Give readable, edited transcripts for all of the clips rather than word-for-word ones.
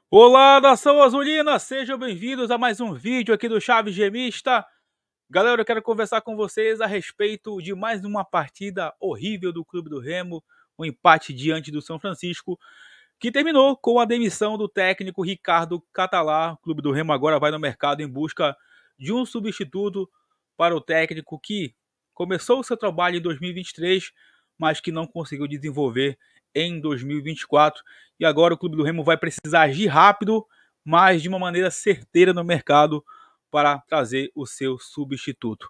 Olá, nação azulina! Sejam bem-vindos a mais um vídeo aqui do Chaves Gemista. Galera, eu quero conversar com vocês a respeito de mais uma partida horrível do Clube do Remo, um empate diante do São Francisco, que terminou com a demissão do técnico Ricardo Catalá. O Clube do Remo agora vai no mercado em busca de um substituto para o técnico que começou o seu trabalho em 2023, mas que não conseguiu desenvolver em 2024. E agora o Clube do Remo vai precisar agir rápido, mas de uma maneira certeira no mercado para trazer o seu substituto.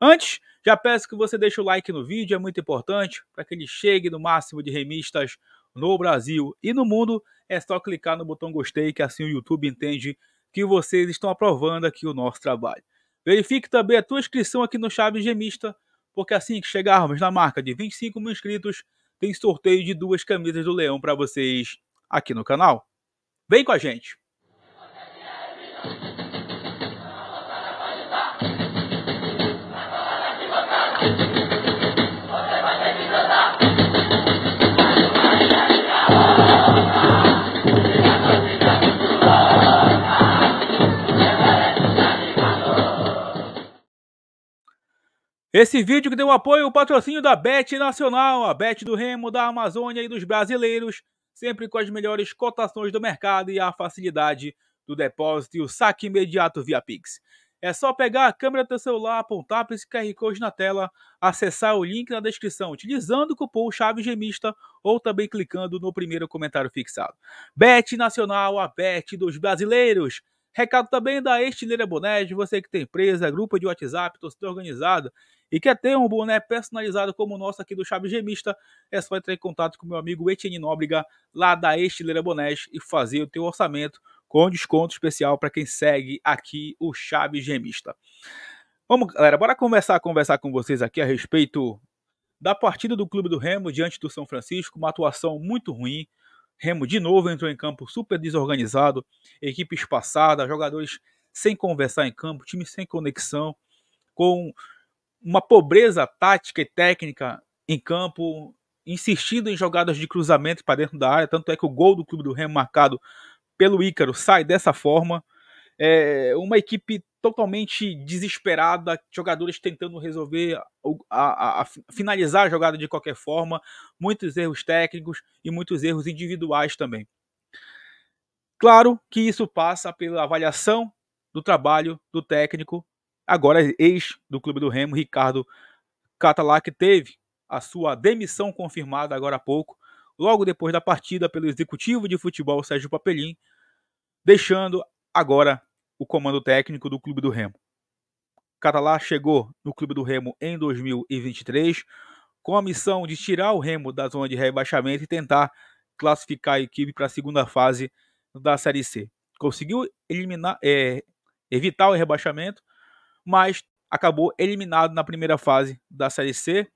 Antes, já peço que você deixe o like no vídeo, é muito importante para que ele chegue no máximo de remistas no Brasil e no mundo. É só clicar no botão gostei, que assim o YouTube entende que vocês estão aprovando aqui o nosso trabalho. Verifique também a tua inscrição aqui no Chaves Gemista, porque assim que chegarmos na marca de 25 mil inscritos, tem sorteio de 2 camisas do Leão para vocês aqui no canal. Vem com a gente! Esse vídeo que deu apoio ao patrocínio da Bet Nacional, a Bet do Remo, da Amazônia e dos brasileiros, sempre com as melhores cotações do mercado e a facilidade do depósito e o saque imediato via Pix. É só pegar a câmera do teu celular, apontar para esse QR Code na tela, acessar o link na descrição utilizando o cupom Chaves Gemista ou também clicando no primeiro comentário fixado. Bet Nacional, a Bet dos brasileiros. Recado também da Estileira Bonés, você que tem empresa, grupo de WhatsApp, torcida organizada e quer ter um boné personalizado como o nosso aqui do Chaves Gemista, é só entrar em contato com o meu amigo Etienne Nóbrega, lá da Estileira Bonés, e fazer o teu orçamento com desconto especial para quem segue aqui o Chaves Gemista. Vamos, galera, bora conversar com vocês aqui a respeito da partida do Clube do Remo diante do São Francisco, uma atuação muito ruim. Remo de novo entrou em campo super desorganizado, equipe espaçada, jogadores sem conversar em campo, time sem conexão, com uma pobreza tática e técnica em campo, insistindo em jogadas de cruzamento para dentro da área, tanto é que o gol do Clube do Remo marcado pelo Ícaro sai dessa forma. Uma equipe totalmente desesperada, jogadores tentando resolver, finalizar a jogada de qualquer forma, muitos erros técnicos e muitos erros individuais também. Claro que isso passa pela avaliação do trabalho do técnico, agora ex do Clube do Remo, Ricardo Catalá, que teve a sua demissão confirmada agora há pouco, logo depois da partida pelo executivo de futebol Sérgio Papelim, deixando agora o comando técnico do Clube do Remo. Catalá chegou no Clube do Remo em 2023 com a missão de tirar o Remo da zona de rebaixamento e tentar classificar a equipe para a segunda fase da Série C. Conseguiu evitar o rebaixamento, mas acabou eliminado na primeira fase da Série C.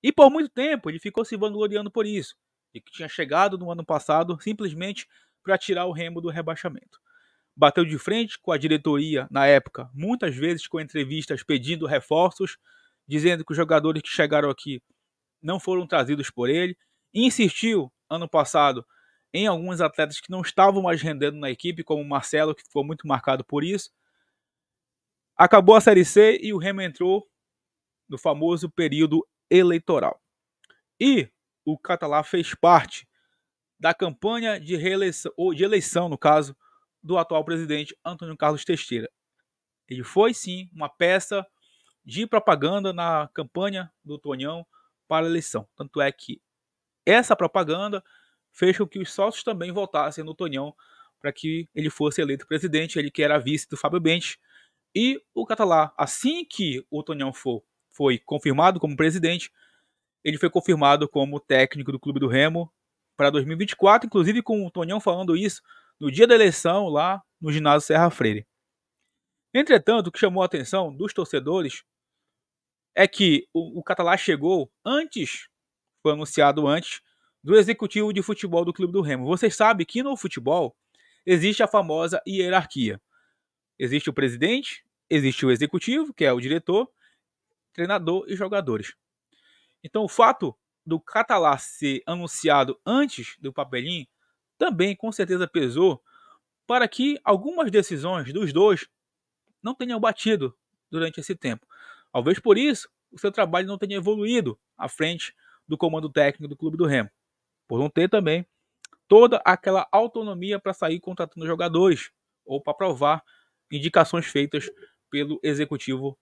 E por muito tempo ele ficou se vangloriando por isso, e que tinha chegado no ano passado simplesmente para tirar o Remo do rebaixamento. Bateu de frente com a diretoria na época, muitas vezes com entrevistas pedindo reforços, dizendo que os jogadores que chegaram aqui não foram trazidos por ele. Insistiu ano passado em alguns atletas que não estavam mais rendendo na equipe, como o Marcelo, que ficou muito marcado por isso. Acabou a Série C e o Remo entrou no famoso período eleitoral. E o Catalá fez parte da campanha de reeleição, ou de eleição, no caso, do atual presidente Antônio Carlos Teixeira. Ele foi, sim, uma peça de propaganda na campanha do Tonhão para a eleição. Tanto é que essa propaganda fez com que os sócios também votassem no Tonhão para que ele fosse eleito presidente, ele que era vice do Fábio Bentes. E o Catalá, assim que o Tonhão foi confirmado como presidente, ele foi confirmado como técnico do Clube do Remo para 2024, inclusive com o Tonhão falando isso no dia da eleição lá no ginásio Serra Freire. Entretanto, o que chamou a atenção dos torcedores é que o Catalá chegou antes, foi anunciado antes, do executivo de futebol do Clube do Remo. Vocês sabem que no futebol existe a famosa hierarquia. Existe o presidente, existe o executivo, que é o diretor, treinador e jogadores. Então, o fato do Catalá ser anunciado antes do Papelim também, com certeza, pesou para que algumas decisões dos dois não tenham batido durante esse tempo. Talvez por isso o seu trabalho não tenha evoluído à frente do comando técnico do Clube do Remo, por não ter também toda aquela autonomia para sair contratando jogadores ou para provar indicações feitas pelo executivo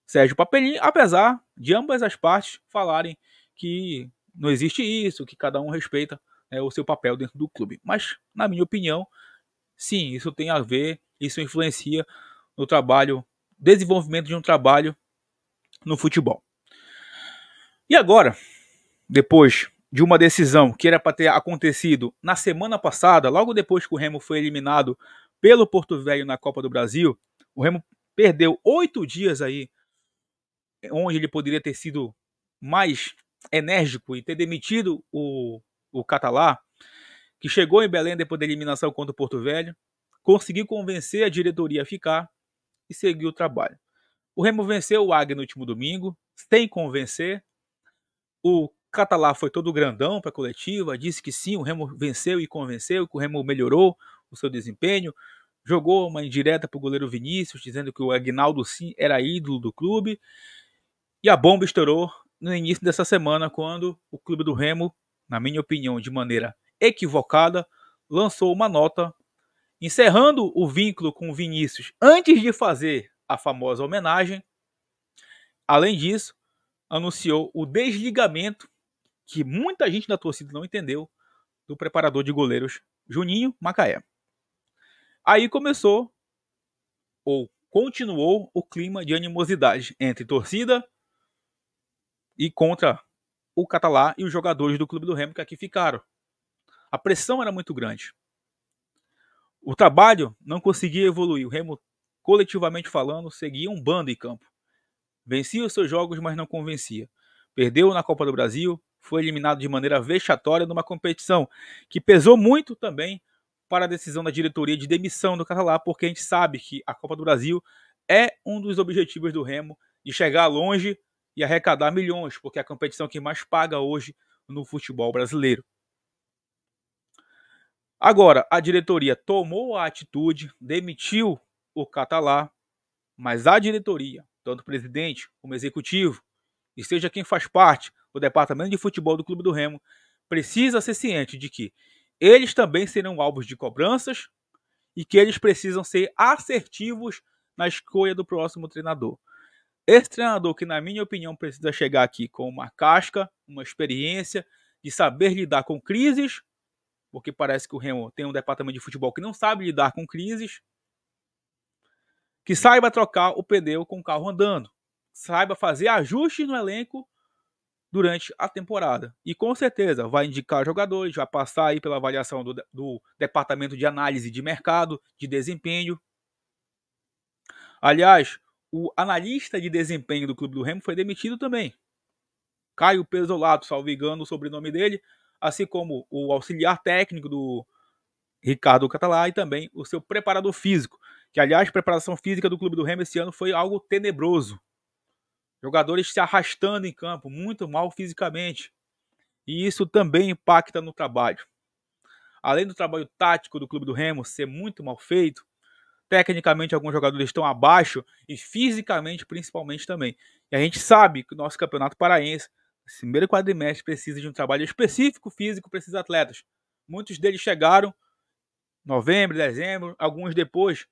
Sérgio Papelin, apesar de ambas as partes falarem que não existe isso, que cada um respeita o seu papel dentro do clube. Mas, na minha opinião, sim, isso tem a ver, isso influencia no trabalho, desenvolvimento de um trabalho no futebol. E agora, depois de uma decisão que era para ter acontecido na semana passada, logo depois que o Remo foi eliminado pelo Porto Velho na Copa do Brasil, o Remo perdeu 8 dias aí, onde ele poderia ter sido mais enérgico e ter demitido o Catalá, que chegou em Belém depois da eliminação contra o Porto Velho, conseguiu convencer a diretoria a ficar e seguir o trabalho. O Remo venceu o Águia no último domingo, sem convencer. O Catalá foi todo grandão para a coletiva, disse que sim, o Remo venceu e convenceu, que o Remo melhorou o seu desempenho, jogou uma indireta para o goleiro Vinícius, dizendo que o Aguinaldo sim era ídolo do clube, e a bomba estourou no início dessa semana, quando o clube do Remo, na minha opinião, de maneira equivocada, lançou uma nota encerrando o vínculo com o Vinícius antes de fazer a famosa homenagem. Além disso, anunciou o desligamento, que muita gente da torcida não entendeu, do preparador de goleiros Juninho Macaé. Aí começou, ou continuou, o clima de animosidade entre torcida e contra o Catalá e os jogadores do Clube do Remo que aqui ficaram. A pressão era muito grande. O trabalho não conseguia evoluir. O Remo, coletivamente falando, seguia um bando em campo. Vencia os seus jogos, mas não convencia. Perdeu na Copa do Brasil, foi eliminado de maneira vexatória numa competição que pesou muito também para a decisão da diretoria de demissão do Catalá, porque a gente sabe que a Copa do Brasil é um dos objetivos do Remo, de chegar longe e arrecadar milhões, porque é a competição que mais paga hoje no futebol brasileiro. Agora, a diretoria tomou a atitude, demitiu o Catalá, mas a diretoria, tanto o presidente como o executivo, e seja quem faz parte do departamento de futebol do Clube do Remo, precisa ser ciente de que eles também serão alvos de cobranças e que eles precisam ser assertivos na escolha do próximo treinador. Esse treinador que, na minha opinião, precisa chegar aqui com uma casca, uma experiência de saber lidar com crises, porque parece que o Remo tem um departamento de futebol que não sabe lidar com crises, que saiba trocar o pneu com o carro andando, saiba fazer ajustes no elenco durante a temporada. E com certeza vai indicar jogadores, vai passar aí pela avaliação do departamento de análise de mercado, de desempenho. Aliás, o analista de desempenho do Clube do Remo foi demitido também. Caio Pesolato, salvo engano o sobrenome dele, assim como o auxiliar técnico do Ricardo Catalá e também o seu preparador físico, que aliás a preparação física do Clube do Remo esse ano foi algo tenebroso. Jogadores se arrastando em campo, muito mal fisicamente. E isso também impacta no trabalho. Além do trabalho tático do Clube do Remo ser muito mal feito, tecnicamente alguns jogadores estão abaixo e fisicamente principalmente também. E a gente sabe que o nosso campeonato paraense, esse primeiro quadrimestre, precisa de um trabalho específico físico para esses atletas. Muitos deles chegaram em novembro, dezembro, alguns depois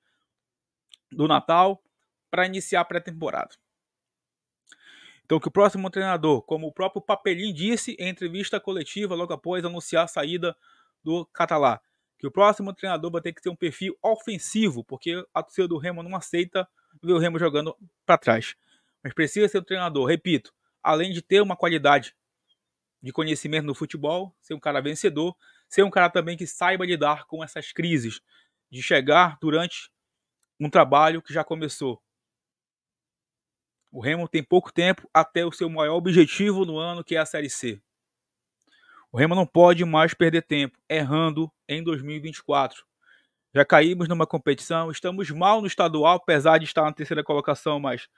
do Natal, para iniciar a pré-temporada. Então, que o próximo treinador, como o próprio Papelin disse em entrevista coletiva logo após anunciar a saída do Catalá, que o próximo treinador vai ter que ter um perfil ofensivo, porque a torcida do Remo não aceita ver o Remo jogando para trás. Mas precisa ser um treinador, repito, além de ter uma qualidade de conhecimento no futebol, ser um cara vencedor, ser um cara também que saiba lidar com essas crises, de chegar durante um trabalho que já começou. O Remo tem pouco tempo até o seu maior objetivo no ano, que é a Série C. O Remo não pode mais perder tempo errando em 2024. Já caímos numa competição, estamos mal no estadual, apesar de estar na terceira colocação, mas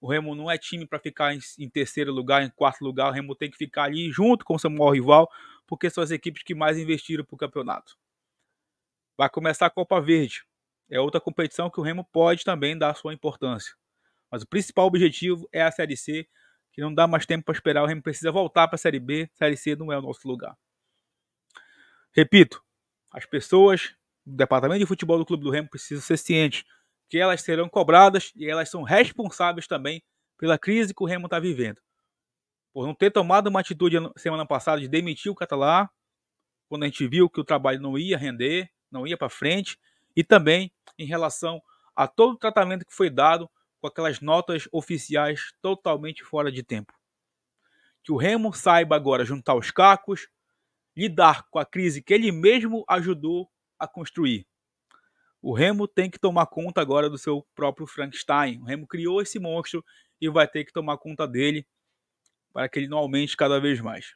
o Remo não é time para ficar em terceiro lugar, em quarto lugar. O Remo tem que ficar ali junto com o seu maior rival, porque são as equipes que mais investiram para o campeonato. Vai começar a Copa Verde. É outra competição que o Remo pode também dar sua importância. Mas o principal objetivo é a Série C, que não dá mais tempo para esperar. O Remo precisa voltar para a Série B. Série C não é o nosso lugar. Repito, as pessoas do departamento de futebol do Clube do Remo precisam ser cientes que elas serão cobradas e elas são responsáveis também pela crise que o Remo está vivendo. Por não ter tomado uma atitude semana passada de demitir o Catalá, quando a gente viu que o trabalho não ia render, não ia para frente, e também em relação a todo o tratamento que foi dado com aquelas notas oficiais totalmente fora de tempo. Que o Remo saiba agora juntar os cacos, lidar com a crise que ele mesmo ajudou a construir. O Remo tem que tomar conta agora do seu próprio Frankenstein. O Remo criou esse monstro e vai ter que tomar conta dele para que ele não aumente cada vez mais.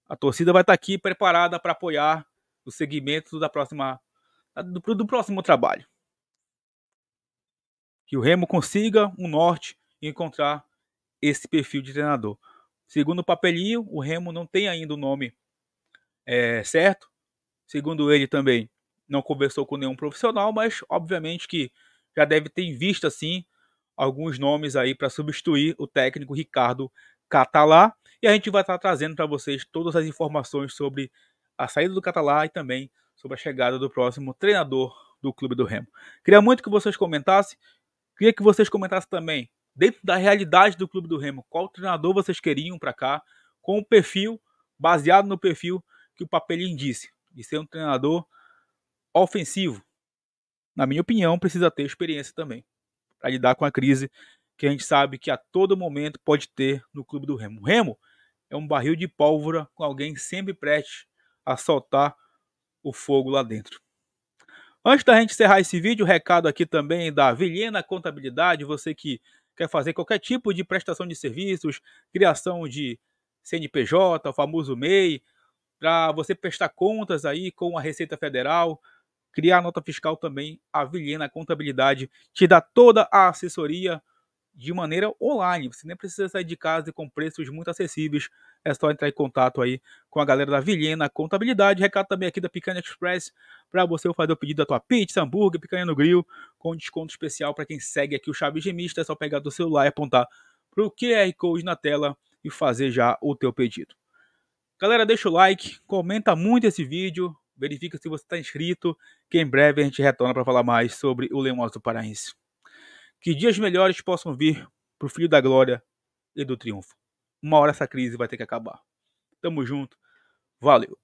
A torcida vai estar aqui preparada para apoiar o segmento do próximo trabalho. Que o Remo consiga um norte e encontrar esse perfil de treinador. Segundo o papelinho, o Remo não tem ainda o nome certo. Segundo ele também, não conversou com nenhum profissional, mas obviamente que já deve ter em vista assim alguns nomes aí para substituir o técnico Ricardo Catalá. E a gente vai estar trazendo para vocês todas as informações sobre a saída do Catalá e também sobre a chegada do próximo treinador do Clube do Remo. Queria muito que vocês comentassem. Queria que vocês comentassem também, dentro da realidade do Clube do Remo, qual treinador vocês queriam para cá, com o perfil, baseado no perfil que o papelinho disse, de ser um treinador ofensivo. Na minha opinião, precisa ter experiência também para lidar com a crise que a gente sabe que a todo momento pode ter no Clube do Remo. O Remo é um barril de pólvora com alguém sempre prestes a soltar o fogo lá dentro. Antes da gente encerrar esse vídeo, recado aqui também da Vilhena Contabilidade, você que quer fazer qualquer tipo de prestação de serviços, criação de CNPJ, o famoso MEI, para você prestar contas aí com a Receita Federal, criar nota fiscal também, a Vilhena Contabilidade te dá toda a assessoria de maneira online. Você nem precisa sair de casa e com preços muito acessíveis. É só entrar em contato aí com a galera da Vilhena Contabilidade. Recado também aqui da Picanha Express para você fazer o pedido da tua pizza, hambúrguer, picanha no grill, com desconto especial para quem segue aqui o Chaves Gemista. É só pegar do celular e apontar para o QR Code na tela e fazer já o teu pedido. Galera, deixa o like, comenta muito esse vídeo, verifica se você está inscrito, que em breve a gente retorna para falar mais sobre o Leões do Paraense. Que dias melhores possam vir para o Filho da Glória e do Triunfo. Uma hora essa crise vai ter que acabar. Tamo junto. Valeu.